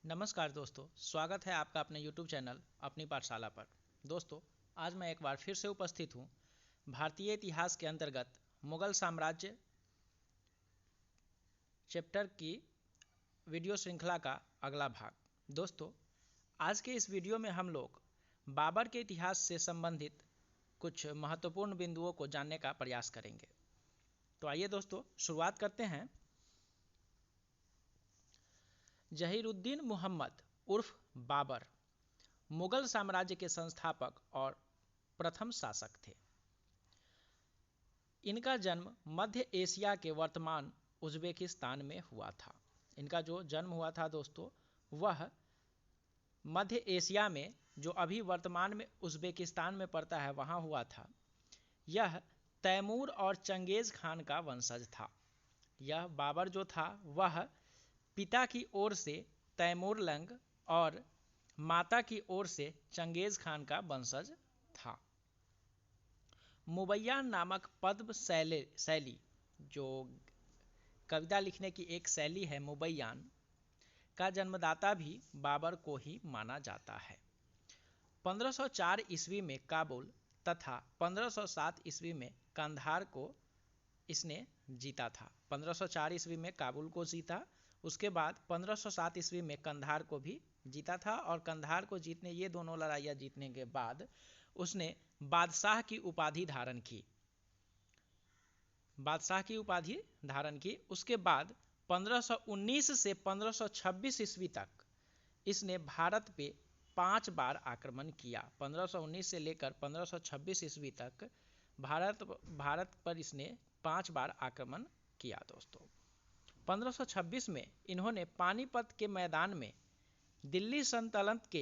नमस्कार दोस्तों, स्वागत है आपका अपने YouTube चैनल अपनी पाठशाला पर। दोस्तों, आज मैं एक बार फिर से उपस्थित हूँ भारतीय इतिहास के अंतर्गत मुगल साम्राज्य चैप्टर की वीडियो श्रृंखला का अगला भाग। दोस्तों, आज के इस वीडियो में हम लोग बाबर के इतिहास से संबंधित कुछ महत्वपूर्ण बिंदुओं को जानने का प्रयास करेंगे। तो आइए दोस्तों, शुरुआत करते हैं। जहीरुद्दीन मुहम्मद उर्फ बाबर मुगल साम्राज्य के संस्थापक और प्रथम शासक थे। इनका जन्म मध्य एशिया के वर्तमान उज़्बेकिस्तान में हुआ था। इनका जो जन्म हुआ था दोस्तों, वह मध्य एशिया में, जो अभी वर्तमान में उज़्बेकिस्तान में पड़ता है, वहाँ हुआ था। यह तैमूर और चंगेज़ खान का वंशज था। यह बाबर जो था वह पिता की ओर से तैमूरलंग और माता की ओर से चंगेज़ खान का वंशज था। मुबैयान नामक पद्य शैली, जो कविता लिखने की एक शैली है, मुबैयान का जन्मदाता भी बाबर को ही माना जाता है। 1504 ईस्वी में काबुल तथा 1507 ईस्वी में कंधार को इसने जीता था। 1504 ईस्वी में काबुल को जीता, उसके बाद 1507 ईस्वी में कंधार को भी जीता था। और कंधार को जीतने, ये दोनों लड़ाइयाँ जीतने के बाद उसने बादशाह की उपाधि धारण की। उसके बाद 1519 से 1526 ईस्वी तक इसने भारत पे 5 बार आक्रमण किया। 1519 से लेकर 1526 ईस्वी तक भारत पर इसने 5 बार आक्रमण किया। दोस्तों, 1526 में इन्होंने पानीपत के मैदान में दिल्ली सल्तनत के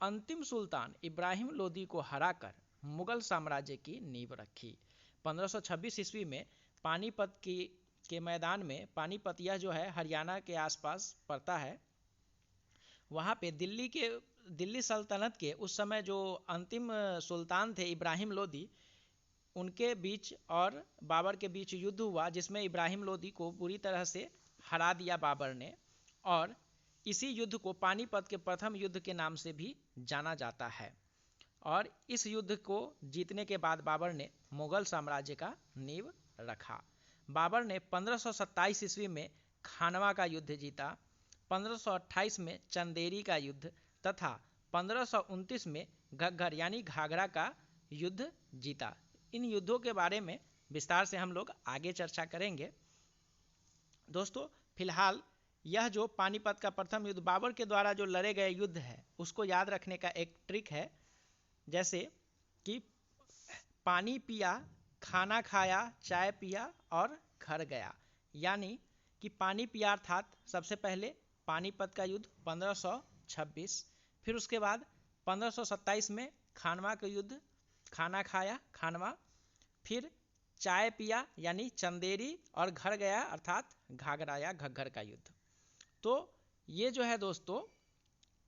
अंतिम सुल्तान इब्राहिम लोदी को हराकर मुगल साम्राज्य की नींव रखी। 1526 ईस्वी में पानीपत के मैदान में, पानीपत यह जो है हरियाणा के आसपास पड़ता है, वहाँ पे दिल्ली सल्तनत के उस समय जो अंतिम सुल्तान थे इब्राहिम लोदी, उनके बीच और बाबर के बीच युद्ध हुआ, जिसमें इब्राहिम लोदी को पूरी तरह से हरा दिया बाबर ने। और इसी युद्ध को पानीपत के प्रथम युद्ध के नाम से भी जाना जाता है। और इस युद्ध को जीतने के बाद बाबर ने मुगल साम्राज्य का नींव रखा। बाबर ने 1527 ईस्वी में खानवा का युद्ध जीता, 1528 में चंदेरी का युद्ध तथा 1529 में घग्गर यानी घाघरा का युद्ध जीता। इन युद्धों के बारे में विस्तार से हम लोग आगे चर्चा करेंगे। दोस्तों, फिलहाल यह जो पानीपत का प्रथम युद्ध बाबर के द्वारा जो लड़े गए युद्ध है, उसको याद रखने का एक ट्रिक है, जैसे कि पानी पिया, खाना खाया, चाय पिया और घर गया। यानी कि पानी पिया अर्थात सबसे पहले पानीपत का युद्ध 1526, फिर उसके बाद 1527 में खानवा का युद्ध, खाना खाया खानवा, फिर चाय पिया यानी चंदेरी, और घर गया अर्थात घाघरा या घग्गर का युद्ध। तो ये जो है दोस्तों,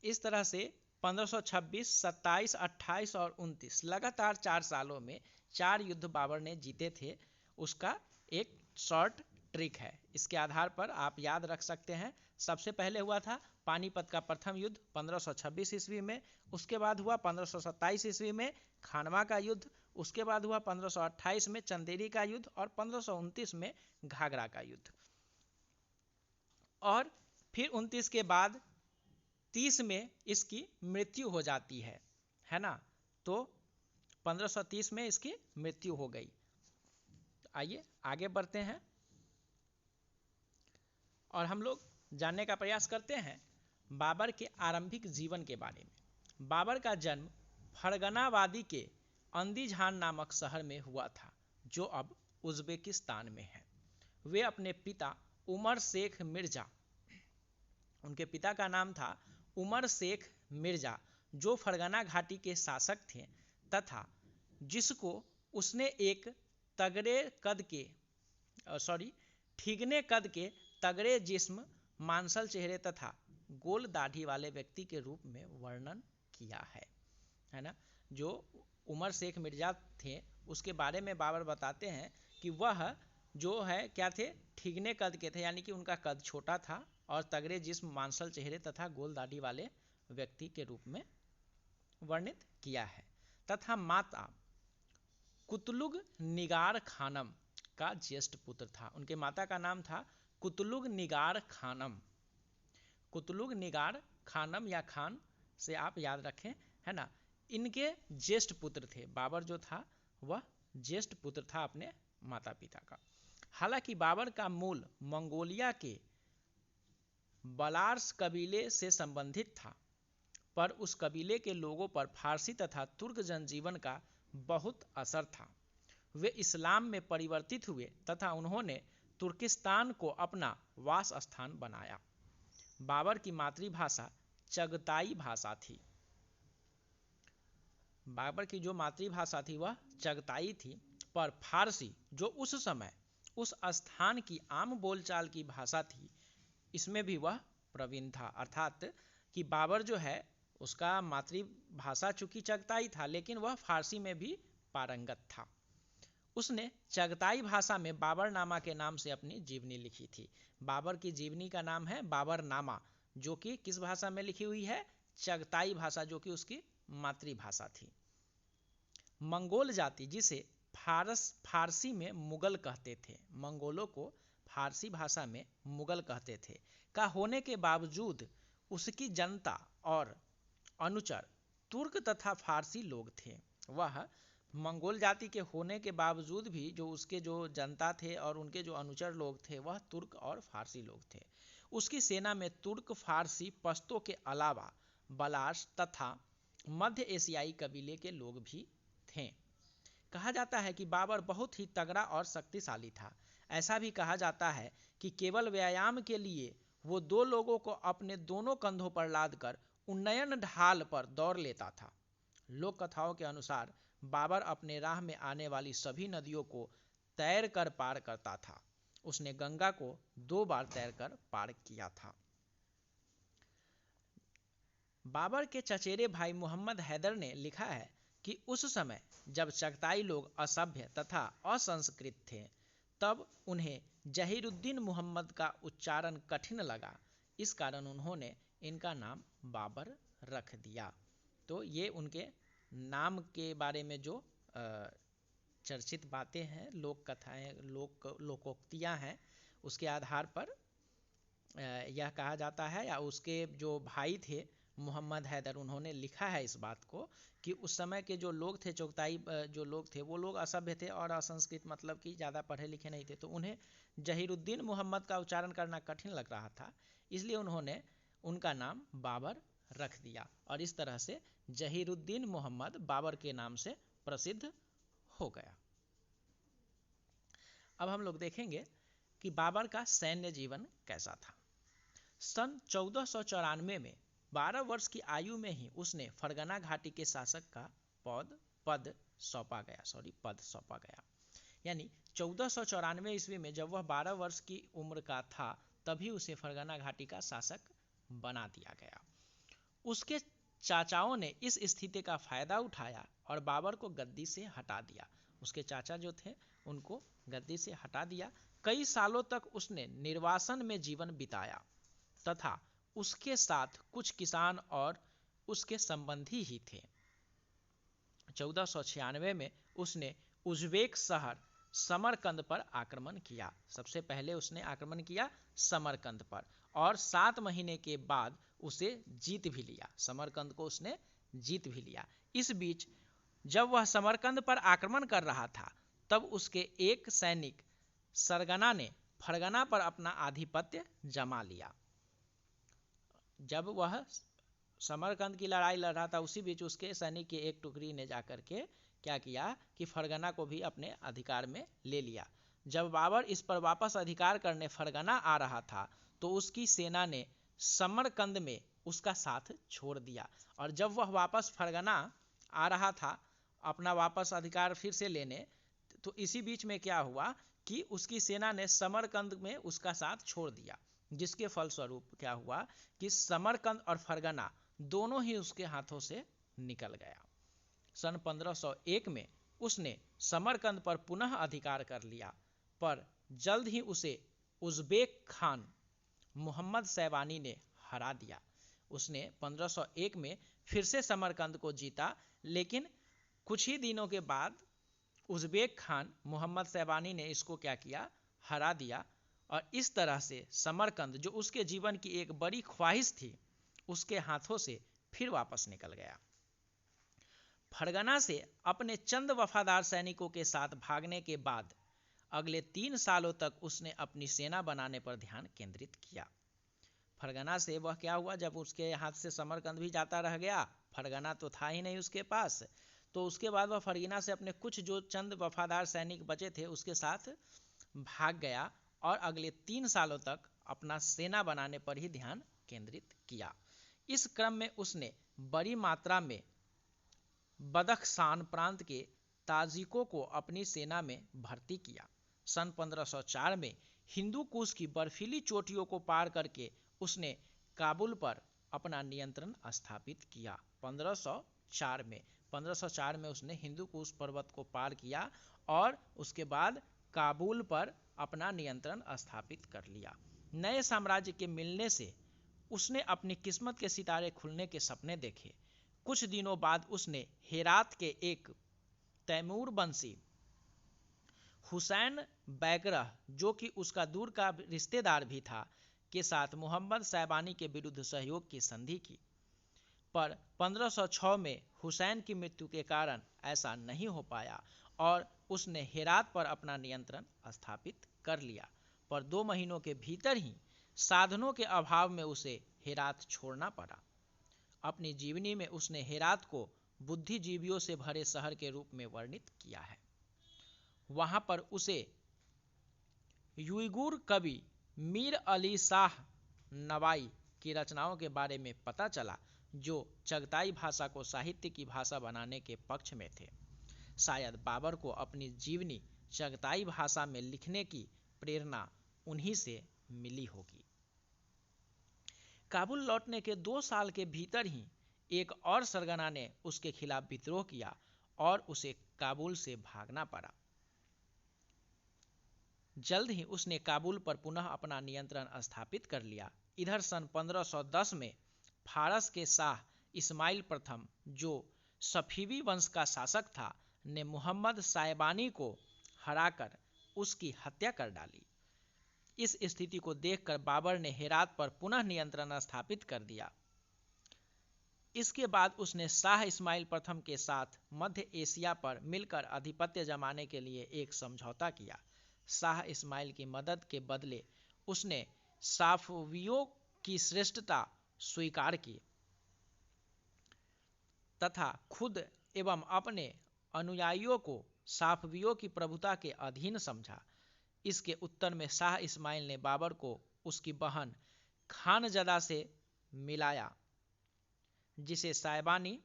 इस तरह से 1526, 27, 28 और 29 लगातार 4 सालों में 4 युद्ध बाबर ने जीते थे। उसका एक शॉर्ट ट्रिक है, इसके आधार पर आप याद रख सकते हैं। सबसे पहले हुआ था पानीपत का प्रथम युद्ध 1526 ईस्वी में, उसके बाद हुआ 1527 ईस्वी में खानवा का युद्ध, उसके बाद हुआ 1528 में चंदेरी का युद्ध और 1529 में घाघरा का युद्ध। और फिर 29 के बाद 30 में इसकी मृत्यु हो जाती है ना। तो 1530 में इसकी मृत्यु हो गई। आइए आगे बढ़ते हैं और हम लोग जानने का प्रयास करते हैं बाबर के आरंभिक जीवन के बारे में। बाबर का जन्म फरगना वादी के अंदीजान नामक शहर में हुआ था, जो अब उज़्बेकिस्तान में है। वे अपने पिता उमर शेख मिर्जा, उनके पिता का नाम था उमर शेख मिर्जा, जो फरगना घाटी के शासक थे तथा जिसको उसने एक ठीगने कद के तगड़े जिस्म, मांसल चेहरे तथा गोल दाढ़ी वाले व्यक्ति के रूप में वर्णन किया है ना। जो उमर शेख मिर्जा थे, उसके बारे में बाबर बताते हैं कि वह जो है क्या थे, ठीगने कद के थे, यानी कि उनका कद छोटा था और तगड़े जिस्म, मांसल चेहरे तथा गोल दाढ़ी वाले व्यक्ति के रूप में वर्णित किया है। तथा माता कुतलुग निगार खानम का ज्येष्ठ पुत्र था। उनके माता का नाम था कुतलुग निगार खानम। कुतलुग निगार खानम या खान से आप याद रखें, है ना। इनके ज्येष्ठ पुत्र थे। बाबर जो था वह ज्येष्ठ पुत्र था अपने माता पिता का। हालांकि बाबर का मूल मंगोलिया के बलार्स कबीले से संबंधित था, पर उस कबीले के लोगों पर फारसी तथा तुर्क जनजीवन का बहुत असर था। वे इस्लाम में परिवर्तित हुए तथा उन्होंने तुर्किस्तान को अपना वास स्थान बनाया। बाबर की मातृभाषा चगताई भाषा थी। बाबर की जो मातृभाषा थी वह चगताई थी, पर फारसी जो उस समय उस स्थान की आम बोलचाल की भाषा थी, इसमें भी वह प्रवीण था। अर्थात कि बाबर जो है उसका मातृभाषा चूंकि चगताई था, लेकिन वह फारसी में भी पारंगत था। उसने चगताई भाषा में बाबरनामा के नाम से अपनी जीवनी लिखी थी। बाबर की जीवनी का नाम है बाबरनामा, जो कि किस भाषा में लिखी हुई है? चगताई भाषा, जो कि उसकी मातृभाषा थी। मंगोल जाति, जिसे फारसी में मुगल कहते थे, मंगोलों को फारसी भाषा में मुगल कहते थे, का होने के बावजूद उसकी जनता और अनुचर तुर्क तथा फारसी लोग थे। वह मंगोल जाति के होने के बावजूद भी जो उसके जो जनता थे और उनके जो अनुचर लोग थे वह तुर्क और फारसी लोग थे। उसकी सेना में तुर्क, फारसी, पश्तो के अलावा बलाश तथा मध्य एशियाई कबीले के लोग भी थे। कहा जाता है कि बाबर बहुत ही तगड़ा और शक्तिशाली था। ऐसा भी कहा जाता है कि केवल व्यायाम के लिए वो दो लोगों को अपने दोनों कंधों पर लादकर उन्नयन ढाल पर दौड़ लेता था। लोक कथाओं के अनुसार बाबर अपने राह में आने वाली सभी नदियों को तैर कर पार करता था। उसने गंगा को 2 बार तैरकर पार किया था। बाबर के चचेरे भाई मोहम्मद हैदर ने लिखा है कि उस समय जब चगताई लोग असभ्य तथा असंस्कृत थे, तब उन्हें जहीरुद्दीन मोहम्मद का उच्चारण कठिन लगा। इस कारण उन्होंने इनका नाम बाबर रख दिया। तो ये उनके नाम के बारे में जो चर्चित बातें हैं, लोक कथाएं, लोकोक्तियां हैं, उसके आधार पर यह कहा जाता है, या उसके जो भाई थे मोहम्मद हैदर, उन्होंने लिखा है इस बात को कि उस समय के जो लोग थे, चगताई जो लोग थे, वो लोग असभ्य थे और असंस्कृत, मतलब कि ज़्यादा पढ़े लिखे नहीं थे, तो उन्हें जहीरुद्दीन मोहम्मद का उच्चारण करना कठिन लग रहा था। इसलिए उन्होंने उनका नाम बाबर रख दिया और इस तरह से जहीरुद्दीन मोहम्मद बाबर के नाम से प्रसिद्ध हो गया। अब हम लोग देखेंगे कि बाबर का सैन्य जीवन कैसा था। सन 1494 में 12 वर्ष की आयु में ही उसने फरगना घाटी के शासक का पद सौंपा गया। यानी 1494 ईस्वी में जब वह 12 वर्ष की उम्र का था, तभी उसे फरगना घाटी का शासक बना दिया गया। उसके चाचाओं ने इस स्थिति का फायदा उठाया और बाबर को गद्दी से हटा दिया। उसके चाचा जो थे उनको गद्दी से हटा दिया। कई सालों तक उसने निर्वासन में जीवन बिताया तथा उसके साथ कुछ किसान और उसके संबंधी ही थे। 1496 में उसने उज्बेक शहर समरकंद पर आक्रमण किया। सबसे पहले उसने आक्रमण किया समरकंद पर और 7 महीने के बाद उसे जीत भी लिया। समरकंद को उसने जीत भी लिया। इस बीच जब वह समरकंद पर आक्रमण कर रहा था, तब उसके एक सैनिक सरगना ने फरगना पर अपना आधिपत्य जमा लिया। जब वह समरकंद की लड़ाई लड़ रहा था, उसी बीच उसके सैनिक की एक टुकड़ी ने जाकर के क्या किया कि फरगना को भी अपने अधिकार में ले लिया। जब बाबर इस पर वापस अधिकार करने फरगना आ रहा था, तो उसकी सेना ने समरकंद में उसका साथ छोड़ दिया और जब वह वापस फरगना आ रहा था अपना वापस अधिकार फिर से लेने, तो इसी बीच में क्या हुआ कि उसकी सेना ने समरकंद में उसका साथ छोड़ दिया, जिसके फलस्वरूप क्या हुआ कि समरकंद और फरगना दोनों ही उसके हाथों से निकल गया। सन 1501 में उसने समरकंद पर पुनः अधिकार कर लिया, पर जल्द ही उसे उज्बेक खान मोहम्मद सैबानी ने हरा दिया। उसने 1501 में फिर से समरकंद को जीता, लेकिन कुछ ही दिनों के बाद उज़्बेक खान मोहम्मद सैबानी ने इसको क्या किया, हरा दिया। और इस तरह से समरकंद, जो उसके जीवन की एक बड़ी ख्वाहिश थी, उसके हाथों से फिर वापस निकल गया। फरगना से अपने चंद वफादार सैनिकों के साथ भागने के बाद अगले 3 सालों तक उसने अपनी सेना बनाने पर ध्यान केंद्रित किया। फरगना से वह क्या हुआ, जब उसके हाथ से समरकंद भी जाता रह गया, फरगना तो था ही नहीं उसके पास, तो उसके बाद वह फरगना से अपने कुछ जो चंद वफादार सैनिक बचे थे उसके साथ भाग गया और अगले 3 सालों तक अपना सेना बनाने पर ही ध्यान केंद्रित किया। इस क्रम में उसने बड़ी मात्रा में बदख्शान प्रांत के ताजिकों को अपनी सेना में भर्ती किया। सन 1504 में हिंदू कुश की बर्फीली चोटियों को पार करके उसने काबुल पर अपना नियंत्रण स्थापित किया। 1504 में उसने हिंदू कुश पर्वत को पार किया और उसके बाद काबुल पर अपना नियंत्रण स्थापित कर लिया। नए साम्राज्य के मिलने से उसने अपनी किस्मत के सितारे खुलने के सपने देखे। कुछ दिनों बाद उसने हेरात के एक तैमूर वंशी हुसैन बैगरह, जो कि उसका दूर का रिश्तेदार भी था, के साथ मोहम्मद सैबानी के विरुद्ध सहयोग की संधि की। पर 1506 में हुसैन की मृत्यु के कारण ऐसा नहीं हो पाया और उसने हेरात पर अपना नियंत्रण स्थापित कर लिया। पर 2 महीनों के भीतर ही साधनों के अभाव में उसे हेरात छोड़ना पड़ा। अपनी जीवनी में उसने हेरात को बुद्धिजीवियों से भरे शहर के रूप में वर्णित किया है। वहां पर उसे युइगुर कवि मीर अली शाह नवाई की रचनाओं के बारे में पता चला, जो चगताई भाषा को साहित्य की भाषा बनाने के पक्ष में थे। शायद बाबर को अपनी जीवनी चगताई भाषा में लिखने की प्रेरणा उन्हीं से मिली होगी। काबुल लौटने के 2 साल के भीतर ही एक और सरगना ने उसके खिलाफ विद्रोह किया और उसे काबुल से भागना पड़ा। जल्द ही उसने काबुल पर पुनः अपना नियंत्रण स्थापित कर लिया। इधर सन 1510 में फारस के शाह इस्माइल प्रथम, जो सफीवी वंश का शासक था, ने मोहम्मद साइबानी को हराकर उसकी हत्या कर डाली। इस स्थिति को देखकर बाबर ने हेरात पर पुनः नियंत्रण स्थापित कर दिया। इसके बाद उसने शाह इस्माइल प्रथम के साथ मध्य एशिया पर मिलकर आधिपत्य जमाने के लिए एक समझौता किया। शाह इस्माइल की मदद के बदले उसने साफवियों की श्रेष्ठता स्वीकार की तथा खुद एवं अपने अनुयायियों को साफवियों की प्रभुता के अधीन समझा। इसके उत्तर में शाह इस्माइल ने बाबर को उसकी बहन खानजदा से मिलाया, जिसे साइबानी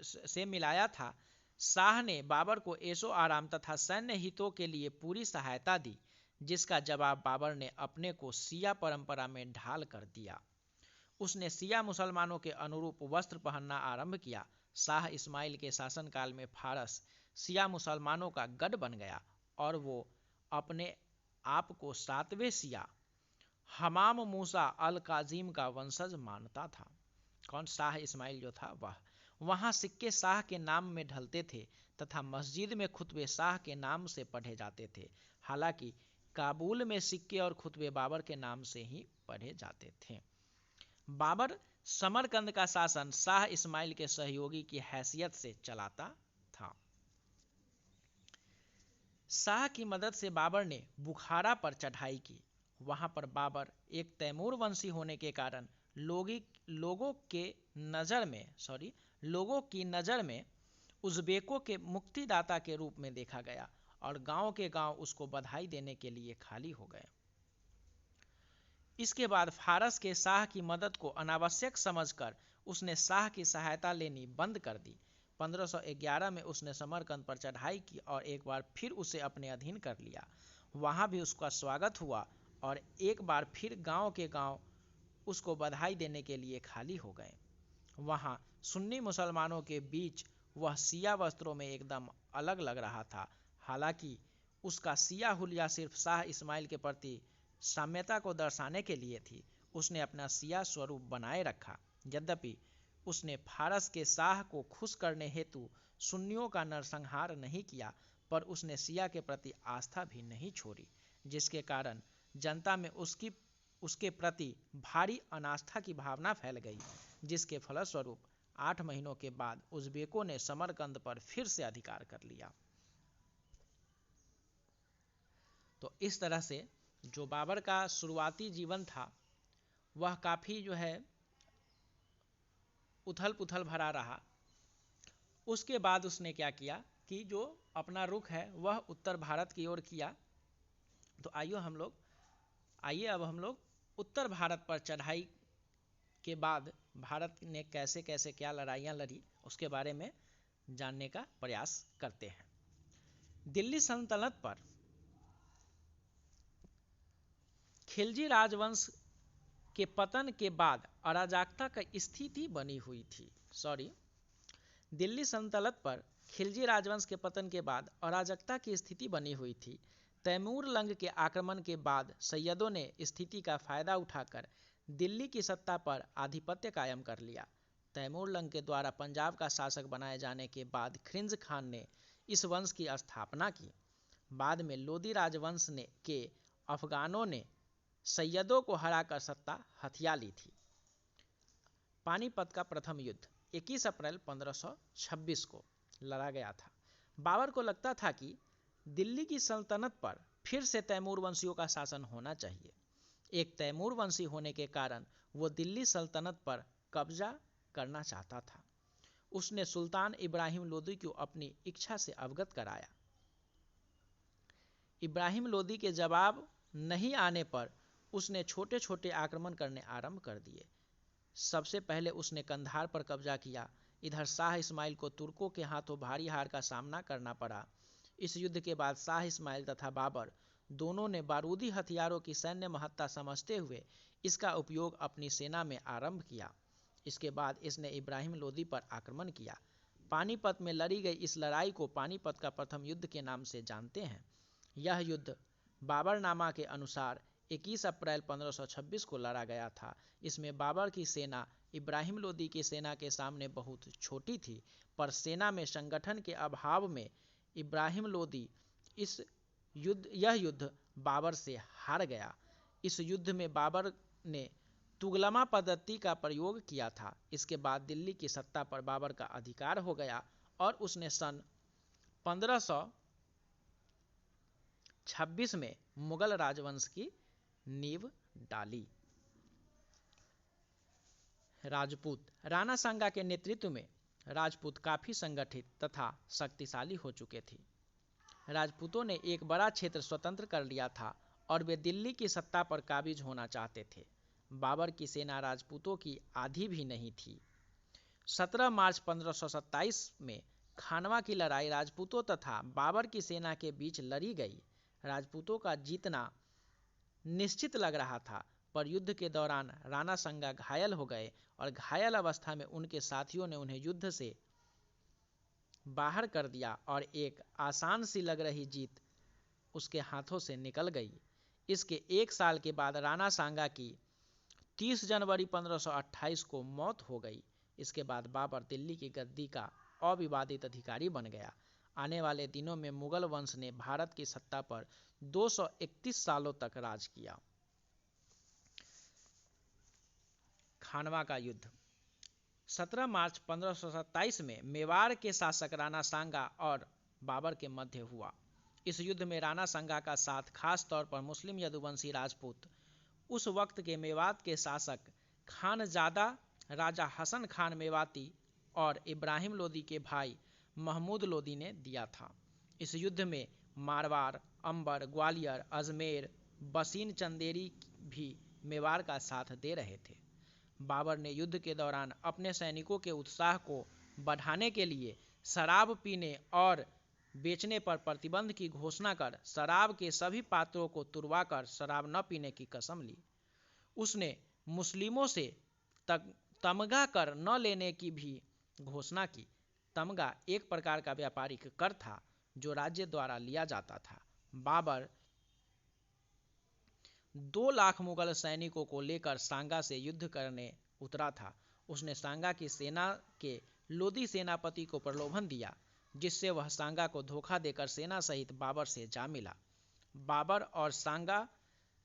से मिलाया था। शाह ने बाबर को ऐशो आराम तथा सैन्य हितों के लिए पूरी सहायता दी, जिसका जवाब बाबर ने अपने को शिया परंपरा में ढाल कर दिया। उसने शिया मुसलमानों के अनुरूप वस्त्र पहनना आरंभ किया। शाह इस्माइल के शासनकाल में फारस शिया मुसलमानों का गढ़ बन गया और वो अपने आप को 7वें शिया हमाम मूसा अल काजिम का वंशज मानता था। कौन? शाह इस्माइल जो था वह। वहाँ सिक्के शाह के नाम में ढलते थे तथा मस्जिद में खुतबे शाह के नाम से पढ़े जाते थे। हालांकि काबुल में सिक्के और खुतबे बाबर के नाम से ही पढ़े जाते थे। बाबर समरकंद का शासन शाह इस्माइल के सहयोगी की हैसियत से चलाता था। शाह की मदद से बाबर ने बुखारा पर चढ़ाई की। वहां पर बाबर एक तैमूर वंशी होने के कारण लोगों की नज़र में उज़्बेकों के मुक्तिदाता के रूप में देखा गया और गांव के गांव उसको बधाई देने के लिए खाली हो गए। इसके बाद फारस के शाह की मदद को अनावश्यक समझकर उसने शाह की सहायता लेनी बंद कर दी। 1511 में उसने समरकंद पर चढ़ाई की और एक बार फिर उसे अपने अधीन कर लिया। वहां भी उसका स्वागत हुआ और एक बार फिर गांव के गांव उसको बधाई देने के लिए खाली हो गए। वहां सुन्नी मुसलमानों के बीच वह सिया वस्त्रों में एकदम अलग लग रहा था। हालांकि उसका सिया हुलिया सिर्फ शाह इस्माइल के प्रति साम्यता को दर्शाने के लिए थी। उसने अपना सिया स्वरूप बनाए रखा। यद्यपि उसने फारस के शाह को खुश करने हेतु सुन्नियों का नरसंहार नहीं किया, पर उसने सिया के प्रति आस्था भी नहीं छोड़ी, जिसके कारण जनता में उसके प्रति भारी अनास्था की भावना फैल गई, जिसके फलस्वरूप 8 महीनों के बाद उज़्बेकों ने समरकंद पर फिर से अधिकार कर लिया। तो इस तरह से जो बाबर का शुरुआती जीवन था वह काफ़ी जो है उथल पुथल भरा रहा। उसके बाद उसने क्या किया कि जो अपना रुख है वह उत्तर भारत की ओर किया। तो आइए अब हम लोग उत्तर भारत पर चढ़ाई के बाद भारत ने कैसे कैसे क्या लड़ाइयाँ लड़ी उसके बारे में जानने का प्रयास करते हैं। दिल्ली सल्तनत पर खिलजी राजवंश के पतन के बाद अराजकता की स्थिति बनी हुई थी। दिल्ली सल्तनत पर खिलजी राजवंश के पतन के बाद अराजकता की स्थिति बनी हुई थी। तैमूर लंग के आक्रमण के बाद सैयदों ने स्थिति का फायदा उठाकर दिल्ली की सत्ता पर आधिपत्य कायम कर लिया। तैमूर लंग के द्वारा पंजाब का शासक बनाए जाने के बाद खिंज खान ने इस वंश की स्थापना की। बाद में लोदी राजवंश के अफगानों ने सैयदों को हराकर सत्ता हथिया ली थी। पानीपत का प्रथम युद्ध 21 अप्रैल 1526 को लड़ा गया था। बाबर को लगता था कि दिल्ली की सल्तनत पर फिर से तैमूर वंशियों का शासन होना चाहिए। एक तैमूर वंशी होने के कारण वो दिल्ली सल्तनत पर कब्जा करना चाहता था। उसने सुल्तान इब्राहिम लोदी को अपनी इच्छा से अवगत कराया। इब्राहिम लोदी के जवाब नहीं आने पर उसने छोटे छोटे आक्रमण करने आरंभ कर दिए। सबसे पहले उसने कंधार पर कब्जा किया। इधर शाह इस्माइल को तुर्कों के हाथों भारी हार का सामना करना पड़ा। इस युद्ध के बाद शाह इस्माइल तथा बाबर दोनों ने बारूदी हथियारों की सैन्य महत्ता समझते हुए इसका उपयोग अपनी सेना में आरंभ किया। इसके बाद इसने इब्राहिम लोदी पर आक्रमण किया। पानीपत में लड़ी गई इस लड़ाई को पानीपत का प्रथम युद्ध के नाम से जानते हैं। यह युद्ध बाबरनामा के अनुसार 21 अप्रैल 1526 को लड़ा गया था। इसमें बाबर की सेना इब्राहिम लोदी की सेना के सामने बहुत छोटी थी, पर सेना में संगठन के अभाव में इब्राहिम लोदी यह युद्ध बाबर से हार गया। इस युद्ध में बाबर ने तुगलमा पद्धति का प्रयोग किया था। इसके बाद दिल्ली की सत्ता पर बाबर का अधिकार हो गया और उसने सन 1526 में मुगल राजवंश की नींव डाली। राजपूत राणा सांगा के नेतृत्व में राजपूत काफी संगठित तथा शक्तिशाली हो चुके थे। राजपूतों ने एक बड़ा क्षेत्र स्वतंत्र कर लिया था और वे दिल्ली की सत्ता पर काबिज होना चाहते थे। बाबर की सेना राजपूतों की आधी भी नहीं थी। 17 मार्च 1527 में खानवा की लड़ाई राजपूतों तथा बाबर की सेना के बीच लड़ी गई। राजपूतों का जीतना निश्चित लग रहा था, पर युद्ध के दौरान राणा सांगा घायल हो गए और घायल अवस्था में उनके साथियों ने उन्हें युद्ध से बाहर कर दिया और एक आसान सी लग रही जीत उसके हाथों से निकल गई। इसके एक साल के बाद राणा सांगा की 30 जनवरी 1528 को मौत हो गई। इसके बाद बाबर दिल्ली की गद्दी का अविवादित अधिकारी बन गया। आने वाले दिनों में मुगल वंश ने भारत की सत्ता पर 231 सालों तक राज किया। खानवा का युद्ध 17 मार्च 1527 में मेवाड़ के शासक राणा सांगा और बाबर के मध्य हुआ। इस युद्ध में राणा सांगा का साथ खास तौर पर मुस्लिम यदुवंशी राजपूत उस वक्त के मेवात के शासक खानजादा राजा हसन खान मेवाती और इब्राहिम लोदी के भाई महमूद लोदी ने दिया था। इस युद्ध में मारवाड़, अंबर, ग्वालियर, अजमेर, बसीन चंदेरी भी मेवाड़ का साथ दे रहे थे। बाबर ने युद्ध के दौरान अपने सैनिकों के उत्साह को बढ़ाने के लिए शराब पीने और बेचने पर प्रतिबंध की घोषणा कर शराब के सभी पात्रों को तुड़वाकर शराब न पीने की कसम ली। उसने मुस्लिमों से तमगा कर न लेने की भी घोषणा की। तमगा एक प्रकार का व्यापारिक कर था जो राज्य द्वारा लिया जाता था। 2 लाख मुगल सैनिकों को लेकर सांगा से युद्ध करने उतरा था। उसने सांगा की सेना के लोदी सेनापति को प्रलोभन दिया, जिससे वह सांगा को धोखा देकर सेना सहित बाबर से जा मिला। बाबर और सांगा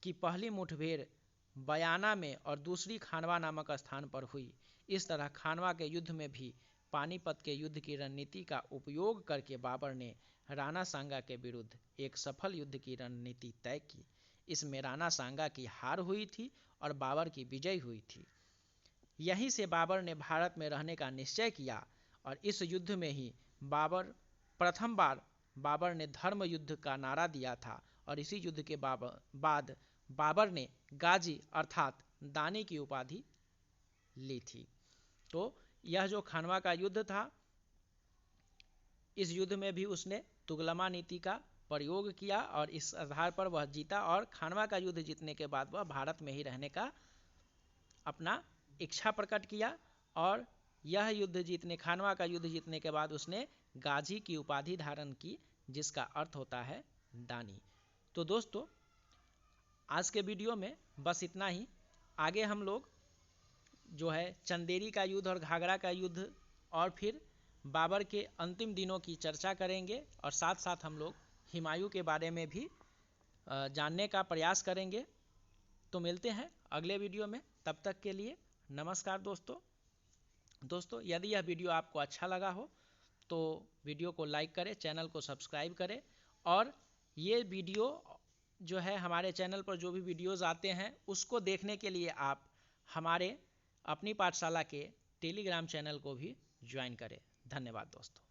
की पहली मुठभेड़ बयाना में और दूसरी खानवा नामक स्थान पर हुई। इस तरह खानवा के युद्ध में भी पानीपत के युद्ध की रणनीति का उपयोग करके बाबर ने राणा सांगा के विरुद्ध एक सफल युद्ध की रणनीति तय की। इसमें राणा सांगा की हार हुई थी और बाबर की विजय हुई थी। यहीं से बाबर ने भारत में रहने का निश्चय किया और इस युद्ध में ही प्रथम बार बाबर ने धर्म युद्ध का नारा दिया था और इसी युद्ध के बाद बाबर ने गाजी अर्थात दानी की उपाधि ली थी। तो यह जो खानवा का युद्ध था, इस युद्ध में भी उसने तुगलमा नीति का प्रयोग किया और इस आधार पर वह जीता और खानवा का युद्ध जीतने के बाद वह भारत में ही रहने का अपना इच्छा प्रकट किया और यह युद्ध जीतने खानवा का युद्ध जीतने के बाद उसने गाजी की उपाधि धारण की, जिसका अर्थ होता है दानी। तो दोस्तों, आज के वीडियो में बस इतना ही। आगे हम लोग जो है चंदेरी का युद्ध और घाघरा का युद्ध और फिर बाबर के अंतिम दिनों की चर्चा करेंगे और साथ साथ हम लोग हुमायूं के बारे में भी जानने का प्रयास करेंगे। तो मिलते हैं अगले वीडियो में, तब तक के लिए नमस्कार दोस्तों, यदि यह वीडियो आपको अच्छा लगा हो तो वीडियो को लाइक करें, चैनल को सब्सक्राइब करें और ये वीडियो जो है हमारे चैनल पर जो भी वीडियोज़ आते हैं उसको देखने के लिए आप हमारे अपनी पाठशाला के टेलीग्राम चैनल को भी ज्वाइन करें। धन्यवाद दोस्तों।